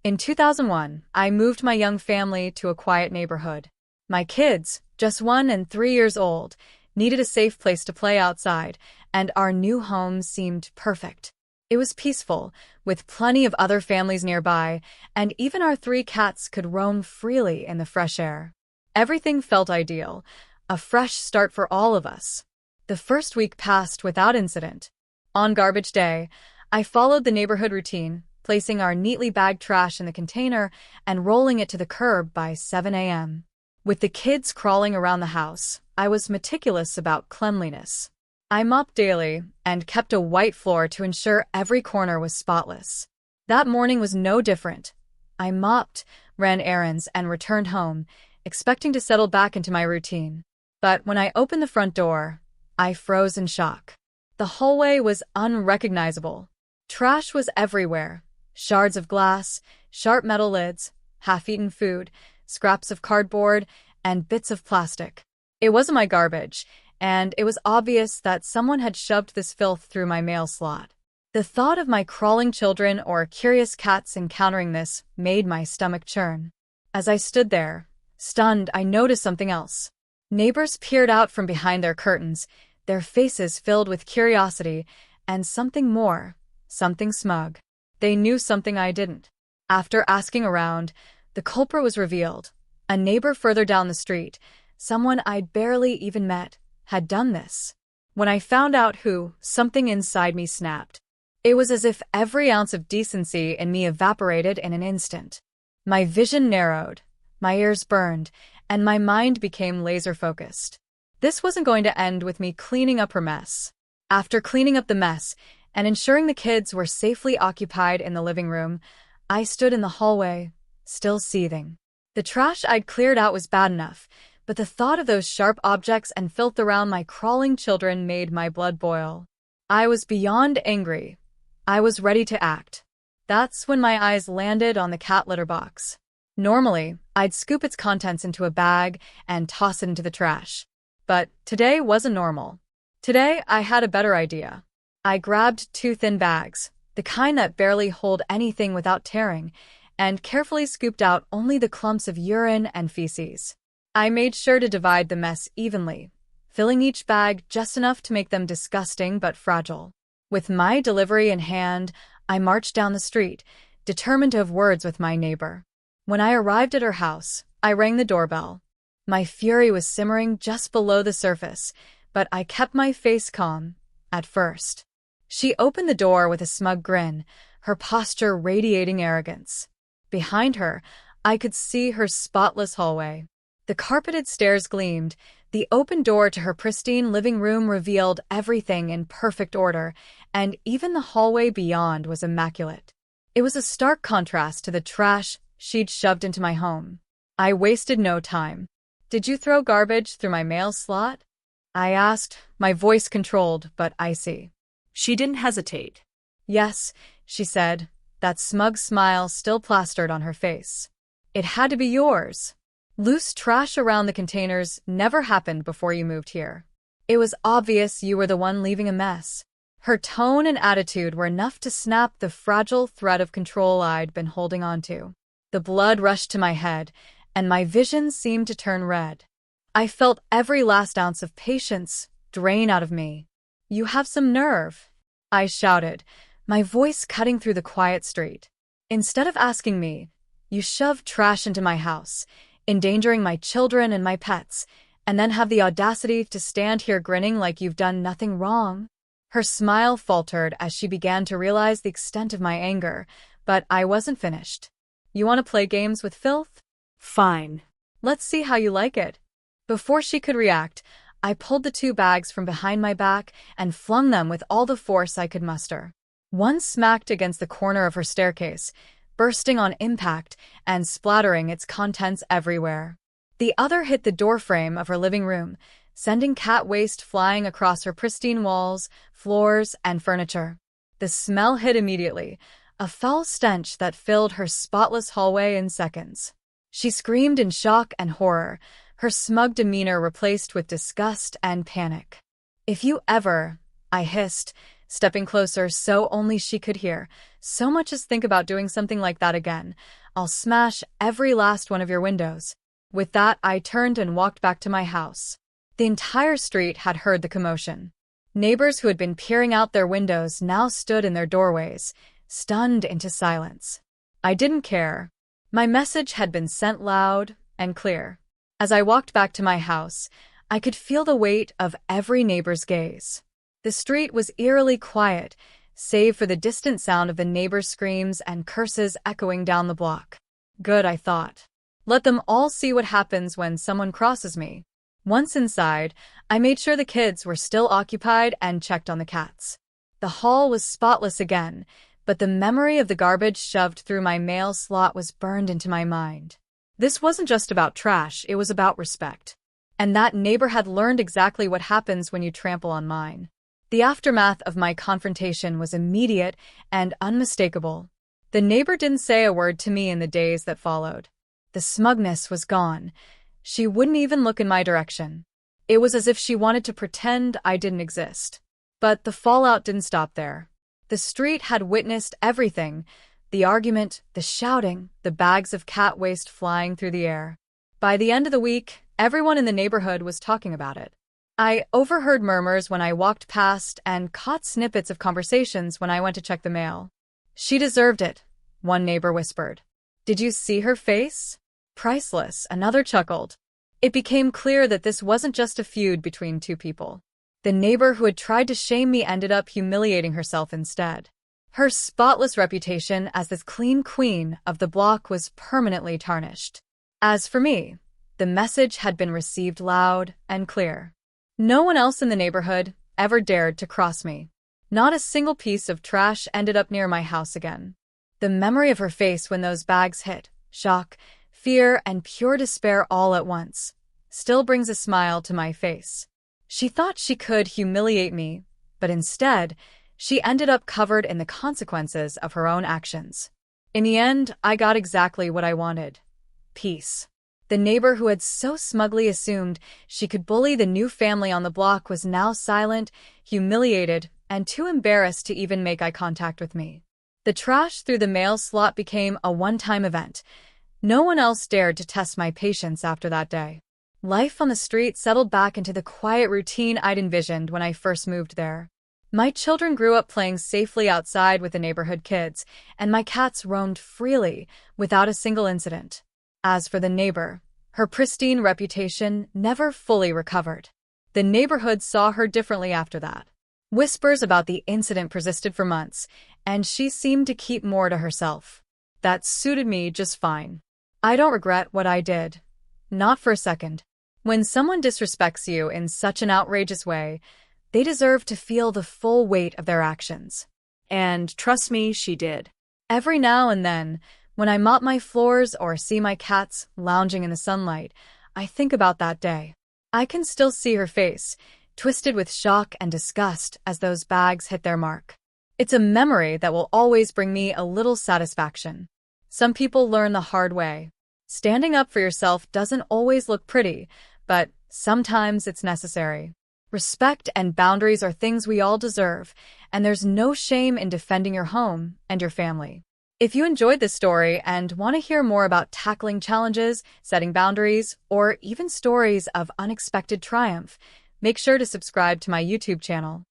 In 2001, I moved my young family to a quiet neighborhood. My kids, just 1 and 3 years old, needed a safe place to play outside, and our new home seemed perfect. It was peaceful, with plenty of other families nearby, and even our 3 cats could roam freely in the fresh air. Everything felt ideal, a fresh start for all of us. The first week passed without incident. On garbage day, I followed the neighborhood routine, placing our neatly bagged trash in the container and rolling it to the curb by 7 a.m. With the kids crawling around the house, I was meticulous about cleanliness. I mopped daily and kept a white floor to ensure every corner was spotless. That morning was no different. I mopped, ran errands, and returned home, expecting to settle back into my routine. But when I opened the front door, I froze in shock. The hallway was unrecognizable. Trash was everywhere. Shards of glass, sharp metal lids, half-eaten food, scraps of cardboard, and bits of plastic. It wasn't my garbage, and it was obvious that someone had shoved this filth through my mail slot. The thought of my crawling children or curious cats encountering this made my stomach churn. As I stood there, stunned, I noticed something else. Neighbors peered out from behind their curtains, their faces filled with curiosity and something more, something smug. They knew something I didn't. After asking around, the culprit was revealed. A neighbor further down the street, someone I'd barely even met, had done this. When I found out who, something inside me snapped. It was as if every ounce of decency in me evaporated in an instant. My vision narrowed, my ears burned, and my mind became laser-focused. This wasn't going to end with me cleaning up her mess. After cleaning up the mess and ensuring the kids were safely occupied in the living room, I stood in the hallway, still seething. The trash I'd cleared out was bad enough, but the thought of those sharp objects and filth around my crawling children made my blood boil. I was beyond angry. I was ready to act. That's when my eyes landed on the cat litter box. Normally, I'd scoop its contents into a bag and toss it into the trash. But today wasn't normal. Today, I had a better idea. I grabbed 2 thin bags, the kind that barely hold anything without tearing, and carefully scooped out only the clumps of urine and feces. I made sure to divide the mess evenly, filling each bag just enough to make them disgusting but fragile. With my delivery in hand, I marched down the street, determined to have words with my neighbor. When I arrived at her house, I rang the doorbell. My fury was simmering just below the surface, but I kept my face calm, at first. She opened the door with a smug grin, her posture radiating arrogance. Behind her, I could see her spotless hallway. The carpeted stairs gleamed. The open door to her pristine living room revealed everything in perfect order, and even the hallway beyond was immaculate. It was a stark contrast to the trash she'd shoved into my home. I wasted no time. "Did you throw garbage through my mail slot?" I asked, my voice controlled but icy. She didn't hesitate. "Yes," she said, that smug smile still plastered on her face. "It had to be yours. Loose trash around the containers never happened before you moved here. It was obvious you were the one leaving a mess." Her tone and attitude were enough to snap the fragile thread of control I'd been holding onto. The blood rushed to my head, and my vision seemed to turn red. I felt every last ounce of patience drain out of me. "You have some nerve," I shouted, my voice cutting through the quiet street. "Instead of asking me, you shoved trash into my house, endangering my children and my pets, and then have the audacity to stand here grinning like you've done nothing wrong." Her smile faltered as she began to realize the extent of my anger, but I wasn't finished. "You want to play games with filth? Fine. Let's see how you like it." Before she could react, I pulled the 2 bags from behind my back and flung them with all the force I could muster. One smacked against the corner of her staircase, bursting on impact and splattering its contents everywhere. The other hit the doorframe of her living room, sending cat waste flying across her pristine walls, floors, and furniture. The smell hit immediately, a foul stench that filled her spotless hallway in seconds. She screamed in shock and horror, her smug demeanor replaced with disgust and panic. "If you ever," I hissed, stepping closer so only she could hear. So much as think about doing something like that again. I'll smash every last one of your windows. With that, I turned and walked back to my house. The entire street had heard the commotion. Neighbors who had been peering out their windows now stood in their doorways, stunned into silence. I didn't care. My message had been sent loud and clear. As I walked back to my house, I could feel the weight of every neighbor's gaze. The street was eerily quiet, save for the distant sound of the neighbors' screams and curses echoing down the block. Good, I thought. Let them all see what happens when someone crosses me. Once inside, I made sure the kids were still occupied and checked on the cats. The hall was spotless again, but the memory of the garbage shoved through my mail slot was burned into my mind. This wasn't just about trash, it was about respect. And that neighbor had learned exactly what happens when you trample on mine. The aftermath of my confrontation was immediate and unmistakable. The neighbor didn't say a word to me in the days that followed. The smugness was gone. She wouldn't even look in my direction. It was as if she wanted to pretend I didn't exist. But the fallout didn't stop there. The street had witnessed everything: the argument, the shouting, the bags of cat waste flying through the air. By the end of the week, everyone in the neighborhood was talking about it. I overheard murmurs when I walked past and caught snippets of conversations when I went to check the mail. "She deserved it," one neighbor whispered. "Did you see her face? Priceless," another chuckled. It became clear that this wasn't just a feud between two people. The neighbor who had tried to shame me ended up humiliating herself instead. Her spotless reputation as the clean queen of the block was permanently tarnished. As for me, the message had been received loud and clear. No one else in the neighborhood ever dared to cross me. Not a single piece of trash ended up near my house again. The memory of her face when those bags hit, shock, fear, and pure despair all at once, still brings a smile to my face. She thought she could humiliate me, but instead, she ended up covered in the consequences of her own actions. In the end, I got exactly what I wanted: peace. The neighbor who had so smugly assumed she could bully the new family on the block was now silent, humiliated, and too embarrassed to even make eye contact with me. The trash through the mail slot became a one-time event. No one else dared to test my patience after that day. Life on the street settled back into the quiet routine I'd envisioned when I first moved there. My children grew up playing safely outside with the neighborhood kids, and my cats roamed freely without a single incident. As for the neighbor, her pristine reputation never fully recovered. The neighborhood saw her differently after that. Whispers about the incident persisted for months, and she seemed to keep more to herself. That suited me just fine. I don't regret what I did. Not for a second. When someone disrespects you in such an outrageous way, they deserve to feel the full weight of their actions. And trust me, she did. Every now and then, when I mop my floors or see my cats lounging in the sunlight, I think about that day. I can still see her face, twisted with shock and disgust as those bags hit their mark. It's a memory that will always bring me a little satisfaction. Some people learn the hard way. Standing up for yourself doesn't always look pretty, but sometimes it's necessary. Respect and boundaries are things we all deserve, and there's no shame in defending your home and your family. If you enjoyed this story and want to hear more about tackling challenges, setting boundaries, or even stories of unexpected triumph, make sure to subscribe to my YouTube channel.